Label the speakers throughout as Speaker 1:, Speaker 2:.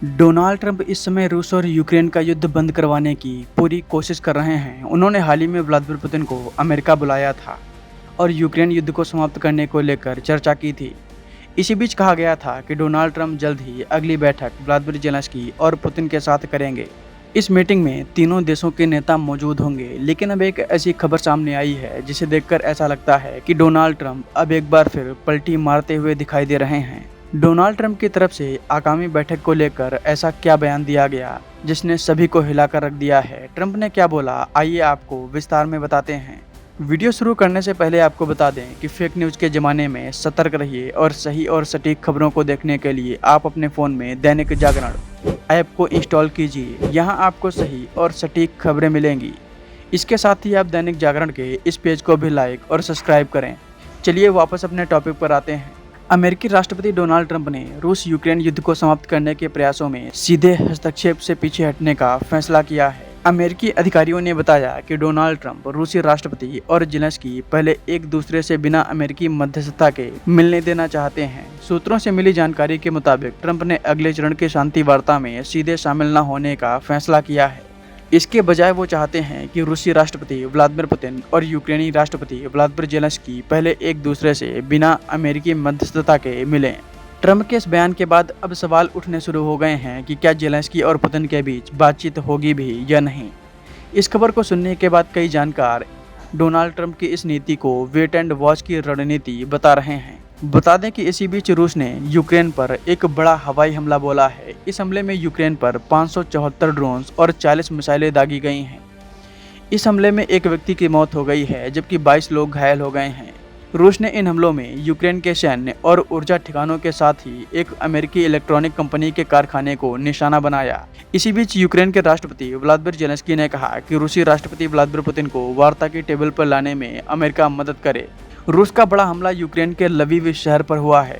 Speaker 1: Donald Trump इस समय रूस और यूक्रेन का युद्ध बंद करवाने की पूरी कोशिश कर रहे हैं। उन्होंने हाल ही में व्लादिमीर पुतिन को अमेरिका बुलाया था और यूक्रेन युद्ध को समाप्त करने को लेकर चर्चा की थी। इसी बीच कहा गया था कि डोनाल्ड ट्रंप जल्द ही अगली बैठक व्लादिमीर ज़ेलेंस्की और पुतिन के साथ करेंगे। इस मीटिंग में तीनों देशों के नेता मौजूद होंगे, लेकिन अब एक ऐसी खबर सामने आई है जिसे देखकर ऐसा लगता है कि डोनाल्ड ट्रंप अब एक बार फिर पलटी मारते हुए दिखाई दे रहे हैं। डोनाल्ड ट्रंप की तरफ से आगामी बैठक को लेकर ऐसा क्या बयान दिया गया जिसने सभी को हिलाकर रख दिया है। ट्रंप ने क्या बोला, आइए आपको विस्तार में बताते हैं। वीडियो शुरू करने से पहले आपको बता दें कि फेक न्यूज़ के ज़माने में सतर्क रहिए और सही और सटीक खबरों को देखने के लिए आप अपने फ़ोन में दैनिक जागरण ऐप को इंस्टॉल कीजिए। यहाँ आपको सही और सटीक खबरें मिलेंगी। इसके साथ ही आप दैनिक जागरण के इस पेज को भी लाइक और सब्सक्राइब करें। चलिए वापस अपने टॉपिक पर आते हैं। अमेरिकी राष्ट्रपति डोनाल्ड ट्रंप ने रूस यूक्रेन युद्ध को समाप्त करने के प्रयासों में सीधे हस्तक्षेप से पीछे हटने का फैसला किया है। अमेरिकी अधिकारियों ने बताया कि डोनाल्ड ट्रंप रूसी राष्ट्रपति और ज़ेलेंस्की पहले एक दूसरे से बिना अमेरिकी मध्यस्थता के मिलने देना चाहते हैं। सूत्रों से मिली जानकारी के मुताबिक ट्रंप ने अगले चरण की शांति वार्ता में सीधे शामिल न होने का फैसला किया है। इसके बजाय वो चाहते हैं कि रूसी राष्ट्रपति व्लादिमीर पुतिन और यूक्रेनी राष्ट्रपति व्लादिमीर ज़ेलेंस्की पहले एक दूसरे से बिना अमेरिकी मध्यस्थता के मिलें। ट्रंप के इस बयान के बाद अब सवाल उठने शुरू हो गए हैं कि क्या ज़ेलेंस्की और पुतिन के बीच बातचीत होगी भी या नहीं। इस खबर को सुनने के बाद कई जानकार डोनाल्ड ट्रंप की इस नीति को वेट एंड वॉच की रणनीति बता रहे हैं। बता दें कि इसी बीच रूस ने यूक्रेन पर एक बड़ा हवाई हमला बोला है। इस हमले में यूक्रेन पर 574 ड्रोन्स और 40 मिसाइलें दागी गई हैं। इस हमले में एक व्यक्ति की मौत हो गई है जबकि 22 लोग घायल हो गए हैं। रूस ने इन हमलों में यूक्रेन के सैन्य और ऊर्जा ठिकानों के साथ ही एक अमेरिकी इलेक्ट्रॉनिक कंपनी के कारखाने को निशाना बनाया। इसी बीच यूक्रेन के राष्ट्रपति व्लादिमीर ज़ेलेंस्की ने कहा कि रूसी राष्ट्रपति व्लादिमीर पुतिन को वार्ता की टेबल पर लाने में अमेरिका मदद करे। रूस का बड़ा हमला यूक्रेन के लवीव शहर पर हुआ है।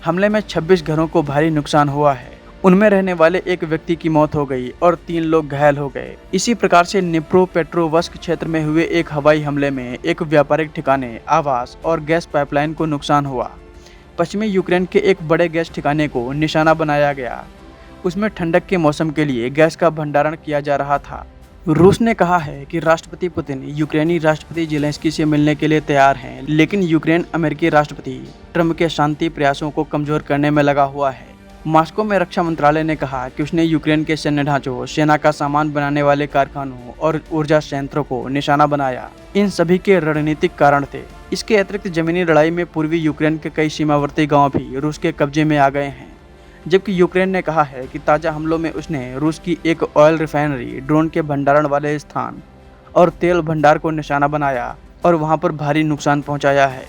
Speaker 1: हमले में 26 घरों को भारी नुकसान हुआ है। उनमें रहने वाले एक व्यक्ति की मौत हो गई और 3 लोग घायल हो गए। इसी प्रकार से निप्रोपेट्रोवस्क क्षेत्र में हुए एक हवाई हमले में एक व्यापारिक ठिकाने, आवास और गैस पाइपलाइन को नुकसान हुआ। पश्चिमी यूक्रेन के एक बड़े गैस ठिकाने को निशाना बनाया गया। उसमें ठंडक के मौसम के लिए गैस का भंडारण किया जा रहा था। रूस ने कहा है कि राष्ट्रपति पुतिन यूक्रेनी राष्ट्रपति ज़ेलेंस्की से मिलने के लिए तैयार हैं, लेकिन यूक्रेन अमेरिकी राष्ट्रपति ट्रंप के शांति प्रयासों को कमजोर करने में लगा हुआ है। मॉस्को में रक्षा मंत्रालय ने कहा कि उसने यूक्रेन के सैन्य ढांचों, सेना का सामान बनाने वाले कारखानों और ऊर्जा संयंत्रों को निशाना बनाया। इन सभी के रणनीतिक कारण थे। इसके अतिरिक्त जमीनी लड़ाई में पूर्वी यूक्रेन के कई सीमावर्ती गांव भी रूस के कब्जे में आ गए हैं। जबकि यूक्रेन ने कहा है कि ताज़ा हमलों में उसने रूस की एक ऑयल रिफाइनरी, ड्रोन के भंडारण वाले स्थान और तेल भंडार को निशाना बनाया और वहां पर भारी नुकसान पहुंचाया है।